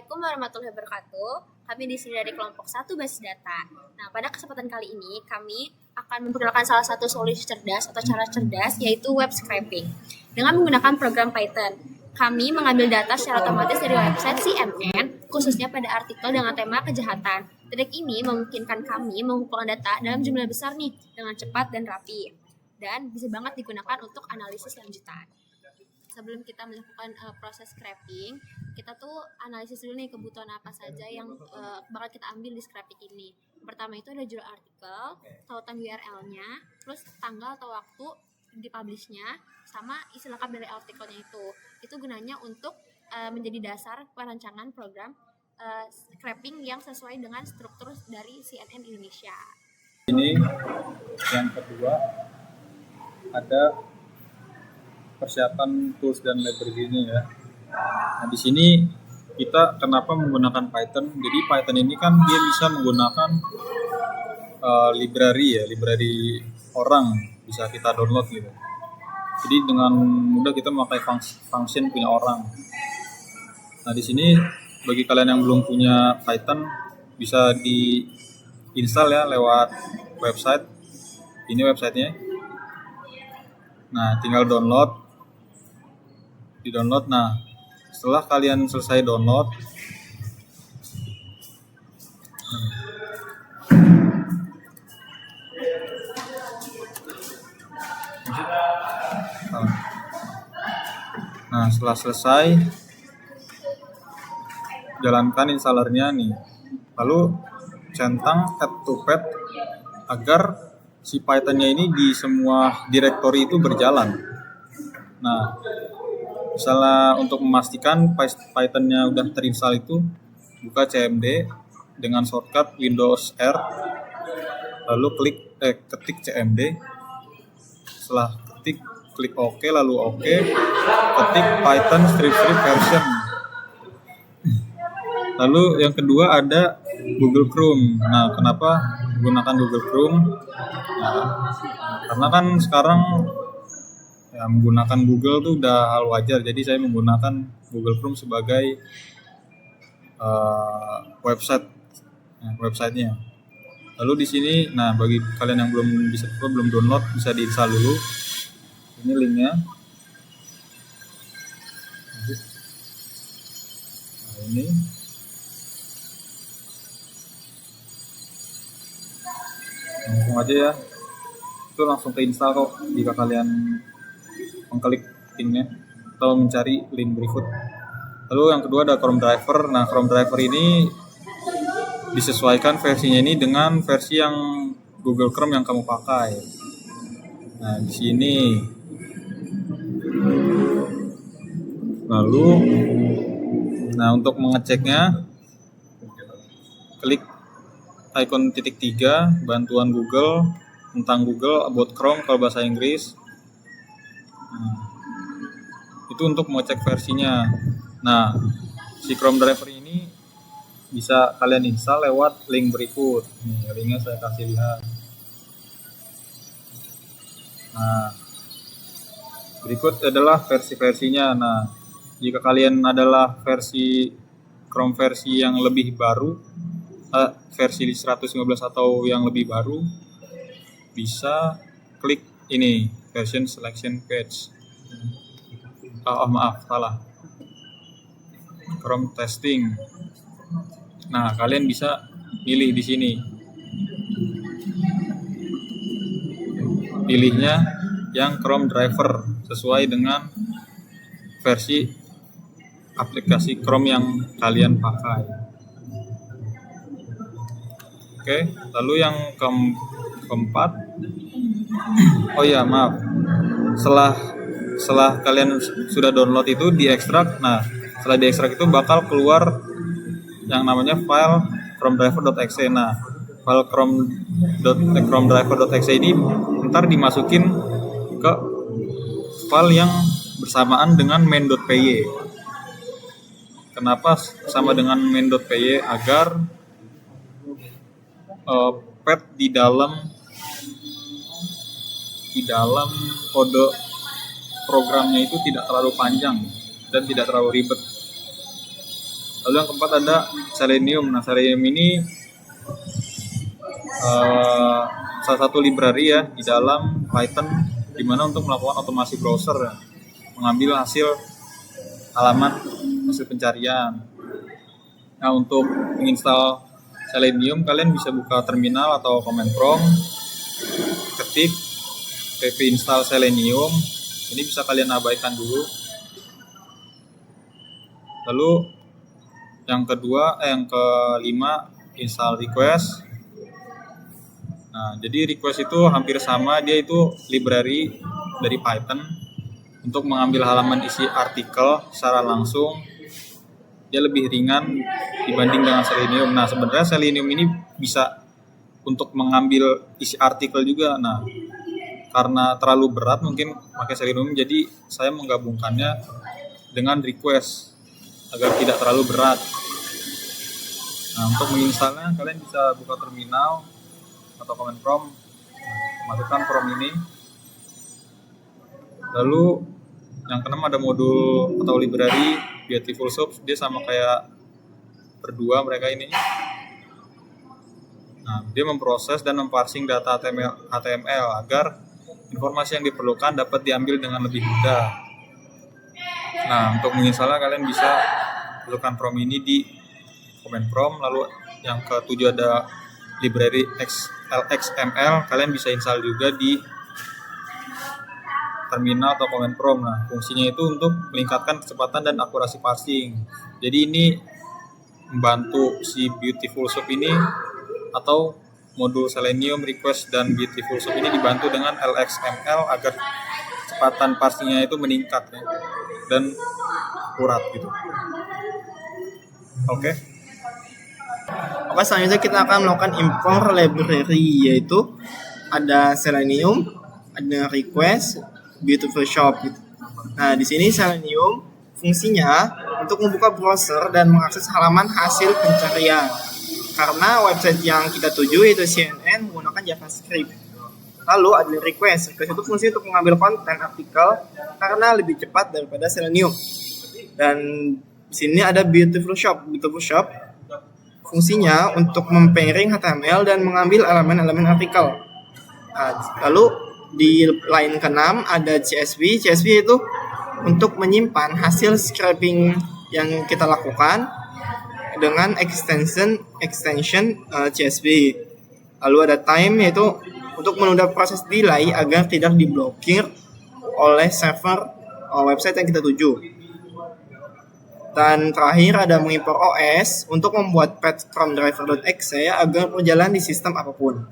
Assalamualaikum warahmatullahi wabarakatuh. Kami di sini dari kelompok 1 basis data. Nah, pada kesempatan kali ini kami akan memperkenalkan salah satu solusi cerdas atau cara cerdas, yaitu web scraping. Dengan menggunakan program Python, kami mengambil data secara otomatis dari website CNN, khususnya pada artikel dengan tema kejahatan. Teknik ini memungkinkan kami mengumpulkan data dalam jumlah besar nih, dengan cepat dan rapi. Dan bisa banget digunakan untuk analisis lanjutan. Sebelum kita melakukan proses scraping, kita tuh analisis dulu nih kebutuhan apa saja yang bakal kita ambil di scraping ini. Pertama itu ada judul artikel, tautan URL-nya, terus tanggal atau waktu dipublish-nya, sama isi lengkap dari artikelnya itu. Itu gunanya untuk menjadi dasar perancangan program scraping yang sesuai dengan struktur dari CNN Indonesia. Ini yang kedua ada persiapan tools dan library-nya ya. Nah, di sini kita kenapa menggunakan Python? Jadi Python ini kan dia bisa menggunakan library orang bisa kita download gitu. Jadi dengan mudah kita memakai function punya orang. Nah, di sini bagi kalian yang belum punya Python bisa di-install ya lewat website. Ini websitenya. Nah, tinggal di-download. Nah, setelah kalian selesai download, nah setelah selesai, jalankan installernya nih. Lalu centang add to pad agar si Python-nya ini di semua directory itu berjalan. Nah, misalnya untuk memastikan Python-nya udah terinstall itu, buka cmd dengan shortcut Windows R, lalu ketik cmd. Setelah ketik, klik OK, lalu OK, ketik Python strip version. Lalu yang kedua ada Google Chrome. Nah, kenapa menggunakan Google Chrome? Nah, karena kan sekarang ya, menggunakan Google tuh udah hal wajar, jadi saya menggunakan Google Chrome sebagai websitenya. Lalu di sini, nah bagi kalian yang belum download bisa diinstal dulu. Ini linknya. Nah, ini. Langsung aja ya. Itu langsung keinstall kok jika kalian mengklik linknya atau mencari link berikut. Lalu yang kedua ada Chrome driver. Nah, Chrome driver ini disesuaikan versinya ini dengan versi yang Google Chrome yang kamu pakai. Nah, di sini. Lalu untuk mengeceknya klik icon titik 3 bantuan Google, tentang Google, about Chrome kalau bahasa Inggris. Itu untuk mengecek versinya. Nah, si Chrome driver ini bisa kalian install lewat link berikut. Nih, linknya saya kasih lihat. Nah, berikut adalah versi-versinya. Nah, jika kalian adalah Chrome versi yang lebih baru, versi 115 atau yang lebih baru, bisa klik ini version selection page. Maaf, salah. Chrome testing. Nah, kalian bisa pilih di sini. Pilihnya yang Chrome driver sesuai dengan versi aplikasi Chrome yang kalian pakai. Oke, lalu yang keempat. Oh ya, maaf. Setelah kalian sudah download itu diekstrak. Nah, setelah diekstrak itu bakal keluar yang namanya file chromedriver.exe. Nah, file chromedriver.exe ini ntar dimasukin ke file yang bersamaan dengan main.py. Kenapa sama dengan main.py? Agar pad di dalam kode programnya itu tidak terlalu panjang dan tidak terlalu ribet. Lalu yang keempat ada Selenium. Nah, Selenium ini salah satu library ya di dalam Python di mana untuk melakukan otomasi browser ya, mengambil hasil halaman hasil pencarian. Nah, untuk menginstal Selenium kalian bisa buka terminal atau command prompt, ketik pip install Selenium. Ini bisa kalian abaikan dulu. Lalu yang kelima install request. Nah, jadi request itu hampir sama, dia itu library dari Python untuk mengambil halaman isi artikel secara langsung. Dia lebih ringan dibanding dengan Selenium. Nah, sebenarnya Selenium ini bisa untuk mengambil isi artikel juga. Nah, karena terlalu berat mungkin pakai Selenium, jadi saya menggabungkannya dengan request agar tidak terlalu berat. Nah, untuk menginstalnya kalian bisa buka terminal atau command prompt, masukkan prompt ini. Lalu yang keenam ada modul atau library Beautiful Soup. Dia sama kayak berdua mereka ini. Nah, dia memproses dan memparsing data HTML agar informasi yang diperlukan dapat diambil dengan lebih mudah. Nah, untuk menginstalnya kalian bisa masukkan prompt ini di command prompt. Lalu yang ketujuh ada library LXML. Kalian bisa install juga di terminal atau command prompt. Nah, fungsinya itu untuk meningkatkan kecepatan dan akurasi parsing. Jadi ini membantu si Beautiful Soup ini, atau modul Selenium, request, dan Beautiful Soup ini dibantu dengan LXML agar kecepatan parsingnya itu meningkat ya, dan akurat gitu. Oke. Oke, selanjutnya kita akan melakukan import library, yaitu ada Selenium, ada request, Beautiful Shop gitu. Nah, di sini Selenium fungsinya untuk membuka browser dan mengakses halaman hasil pencarian. Karena website yang kita tuju yaitu CNN menggunakan JavaScript. Lalu ada request. Request itu fungsi untuk mengambil konten artikel karena lebih cepat daripada Selenium. Dan di sini ada Beautiful Shop. Beautiful Shop fungsinya untuk mempairing HTML dan mengambil elemen-elemen artikel. Nah, lalu di line ke-6 ada CSV. CSV itu untuk menyimpan hasil scraping yang kita lakukan dengan extension CSV. Lalu ada time, yaitu untuk menunda proses delay agar tidak diblokir oleh server website yang kita tuju. Dan terakhir ada mengimpor OS untuk membuat patch from driver.exe agar berjalan di sistem apapun.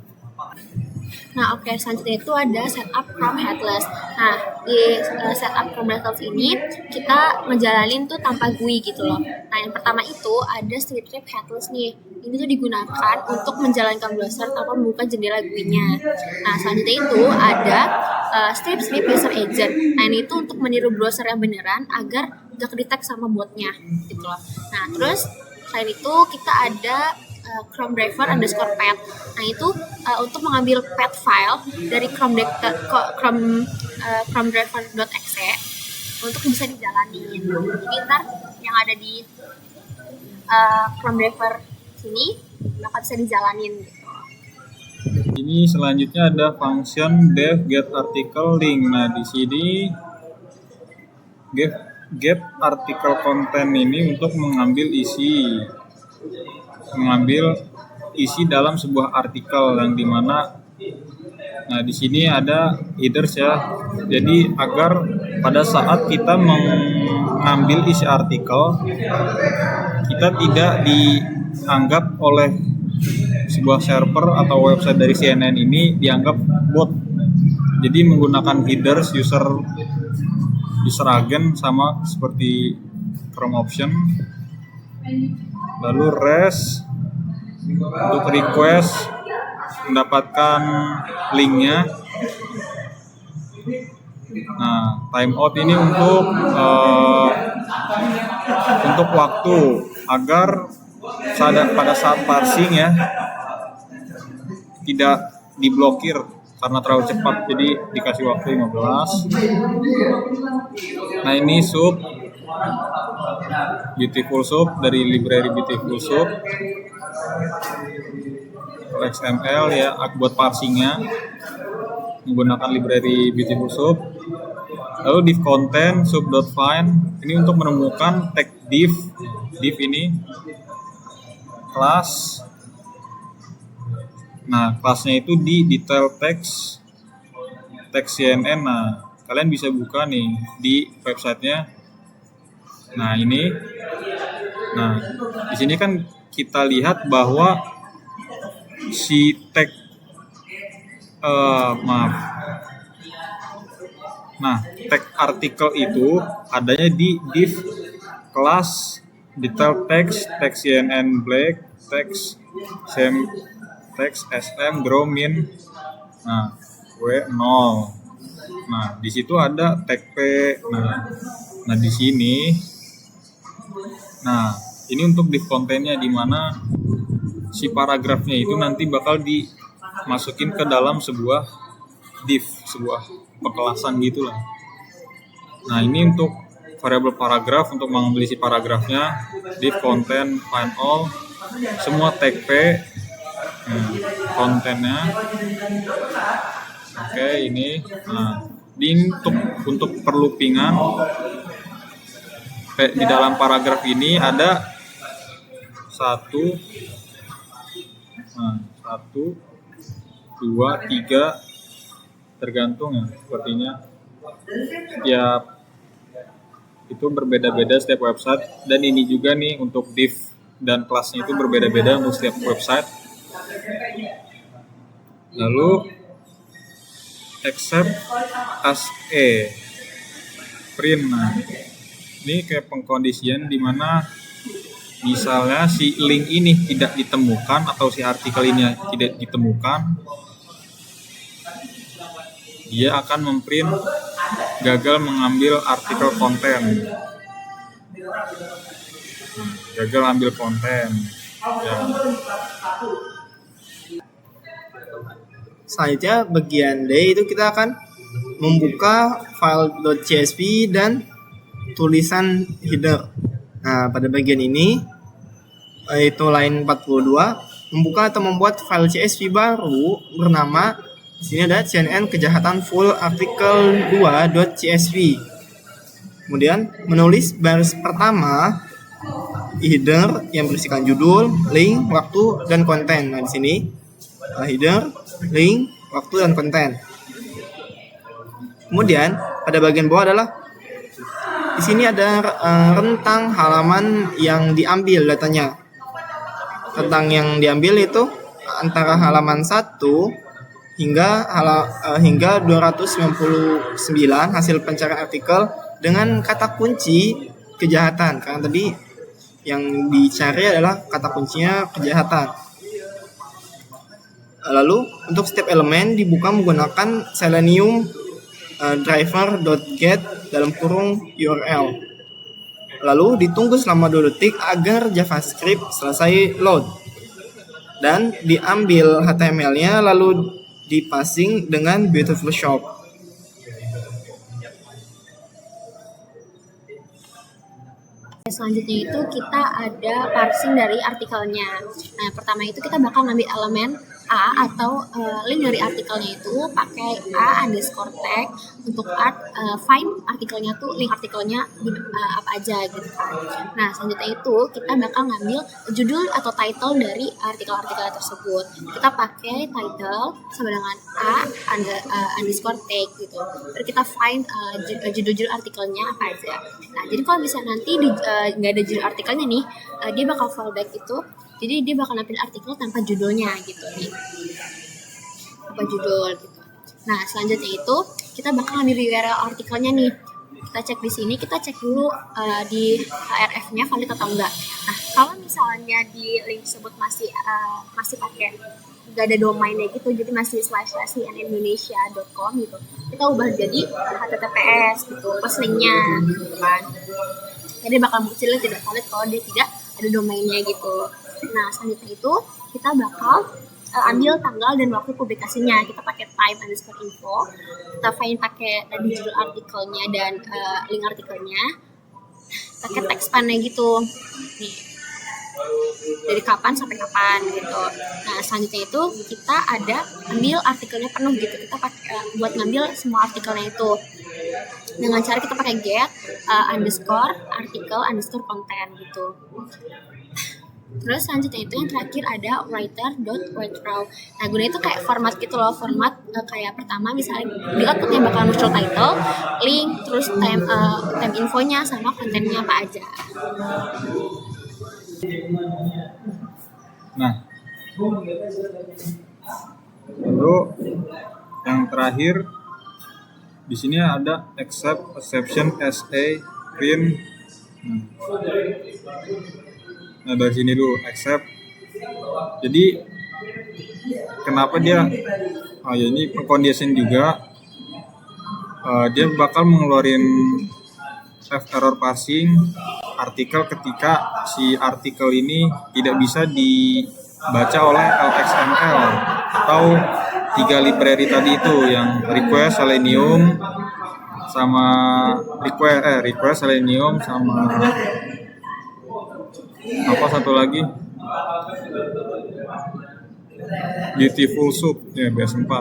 Nah, oke, selanjutnya itu ada setup Chrome Headless. Nah, di setup Chrome Headless ini kita ngejalanin tuh tanpa GUI gitu loh. Nah, yang pertama itu ada strip headless nih. Ini tuh digunakan untuk menjalankan browser tanpa membuka jendela GUI-nya. Nah, selanjutnya itu ada strip user agent. Nah, ini tuh untuk meniru browser yang beneran agar gak kedetek sama botnya gitu loh. Nah, terus selain itu kita ada Chrome driver _pet. Nah, itu untuk mengambil pet file dari Chrome driver.exe untuk bisa dijalanin. Jadi ntar yang ada di Chrome driver sini bakal bisa dijalanin gitu. Ini selanjutnya ada function dev get article link. Nah, di sini get article content ini untuk mengambil isi dalam sebuah artikel yang dimana, nah di sini ada headers ya. Jadi agar pada saat kita mengambil isi artikel, kita tidak dianggap oleh sebuah server atau website dari CNN ini dianggap bot. Jadi menggunakan headers user agent sama seperti Chrome option. Lalu REST untuk request mendapatkan linknya. Nah, timeout ini untuk waktu agar pada saat parsing ya tidak diblokir karena terlalu cepat, jadi dikasih waktu 15. Nah, ini Beautiful Soup dari library Beautiful Soup, XML ya buat parsingnya menggunakan library Beautiful Soup. Lalu div content sub.find ini untuk menemukan tag div ini kelas. Nah, kelasnya itu di detail text CNN. Nah, kalian bisa buka nih di websitenya. Nah, ini. Nah, di sini kan kita lihat bahwa si tag tag artikel itu adanya di div kelas detail text CNN black text SM grow min W0. Nah, di situ ada tag P. Nah di sini. Nah, ini untuk div kontennya di mana si paragrafnya itu nanti bakal dimasukin ke dalam sebuah div, sebuah pekelasan gitulah. Nah, ini untuk variabel paragraf untuk mengambil isi paragrafnya, div content find all, semua tag P, kontennya. Oke, ini. Nah, ini untuk perloopingan di dalam paragraf ini ada 1, 2, 3 tergantung ya sepertinya. Ya itu berbeda-beda setiap website, dan ini juga nih untuk div dan kelasnya itu berbeda-beda untuk setiap website. Lalu accept as print. Nah, ini kayak pengkondisian di mana misalnya si link ini tidak ditemukan atau si artikel ini tidak ditemukan, dia akan memprint gagal mengambil artikel konten. Gagal ambil konten. Ya. Selanjutnya bagian D itu kita akan membuka file .csv dan tulisan header. Nah, pada bagian ini itu line 42, membuka atau membuat file CSV baru bernama, di sini ada CNN kejahatan full artikel 2.csv. Kemudian menulis baris pertama header yang berisikan judul, link, waktu, dan konten. Nah, di sini header, link, waktu, dan konten. Kemudian pada bagian bawah adalah di sini ada rentang halaman yang diambil datanya. Rentang yang diambil itu antara halaman 1 hingga 299 hasil pencarian artikel dengan kata kunci kejahatan. Karena tadi yang dicari adalah kata kuncinya kejahatan. Lalu untuk setiap elemen dibuka menggunakan Selenium driver.get dalam kurung URL. Lalu ditunggu selama 2 detik agar JavaScript selesai load. Dan diambil HTML-nya lalu dipassing dengan Beautiful Shop. Selanjutnya itu kita ada parsing dari artikelnya. Nah, pertama itu kita bakal ngambil elemen A atau link dari artikelnya itu pakai A_tag untuk find artikelnya tuh link artikelnya apa aja gitu kan. Nah, selanjutnya itu kita bakal ngambil judul atau title dari artikel-artikel tersebut. Kita pakai title sama dengan A_tag gitu. Terus kita find judul-judul artikelnya apa aja. Nah, jadi kalau misalnya nanti nggak ada judul artikelnya nih, dia bakal fallback itu. Jadi dia bakal nampilin artikel tanpa judulnya gitu nih. Apa judul gitu. Nah, selanjutnya itu kita bakal ambil URL artikelnya nih. Kita cek di sini, kita cek dulu di href-nya valid atau enggak. Nah, kalau misalnya di link tersebut masih pakai nggak ada domainnya gitu, jadi masih /cnnindonesia.com gitu. Kita ubah jadi https gitu, plus linknya gitu kan. Jadi bakal munculnya tidak valid kalau dia tidak ada domainnya gitu. Nah, selanjutnya itu kita bakal ambil tanggal dan waktu publikasinya. Kita pakai time_info. Kita find pakai tadi judul artikelnya dan link artikelnya. pakai text span-nya gitu. Nih, dari kapan sampai kapan gitu. Nah selanjutnya itu kita ada ambil artikelnya penuh gitu. Kita pakai buat ngambil semua artikelnya itu dengan cara kita pakai get underscore artikel underscore content gitu. Terus selanjutnya itu yang terakhir ada writer.write-row. Nah gunanya itu kayak format gitu loh, format kayak pertama misalnya di outputnya bakal muncul title, link, terus time infonya sama kontennya apa aja. Nah, lalu yang terakhir di sini ada accept, exception, SA, print. Nah dari sini dulu accept. Jadi kenapa dia? Ya ini condition juga. Dia bakal mengeluarin save error passing artikel ketika si artikel ini tidak bisa dibaca oleh LXML atau 3 library tadi itu yang request, Selenium sama request Selenium sama apa satu lagi Beautiful Soup ya BS4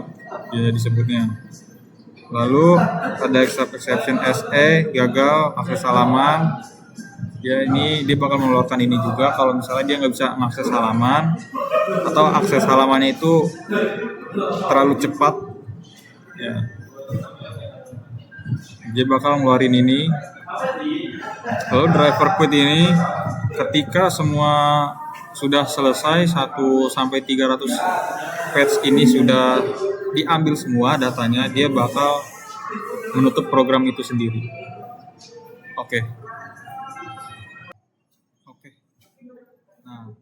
ya disebutnya. Lalu ada exception SE gagal akses halaman. Ya ini dia bakal mengeluarkan ini juga kalau misalnya dia nggak bisa mengakses halaman atau akses halamannya itu terlalu cepat. Ya. Dia bakal ngeluarin ini. Lalu driver quit ini ketika semua sudah selesai 1 sampai 300 page ini sudah diambil semua datanya, dia bakal menutup program itu sendiri. Oke. Nah,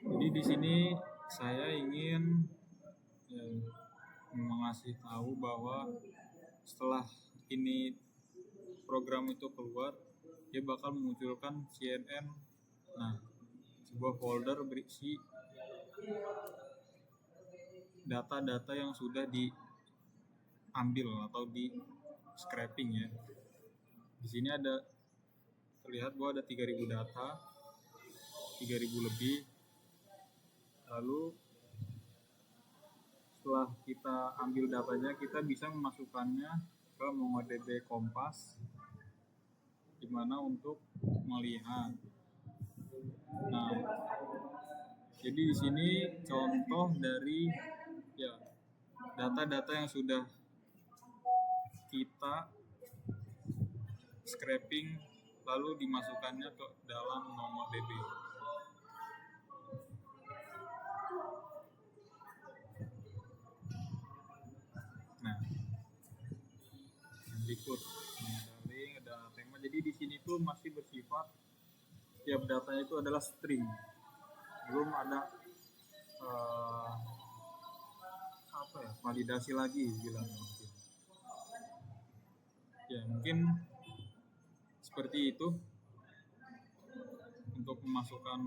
jadi di sini saya ingin mengasih tahu bahwa setelah ini program itu keluar, dia bakal memunculkan CNN. Nah, sebuah folder berisi data-data yang sudah diambil atau di scraping ya. Di sini ada terlihat bahwa ada 3.000 data, 3.000 lebih. Lalu setelah kita ambil datanya, kita bisa memasukkannya ke MongoDB Kompas, dimana untuk melihat. Nah, jadi di sini contoh dari ya data-data yang sudah kita scraping lalu dimasukkannya ke dalam MongoDB. Nah, berikut ada link, ada tema. Jadi di sini tuh masih bersifat setiap datanya itu adalah string. Belum ada validasi lagi bilang mungkin. Ya mungkin seperti itu untuk memasukkan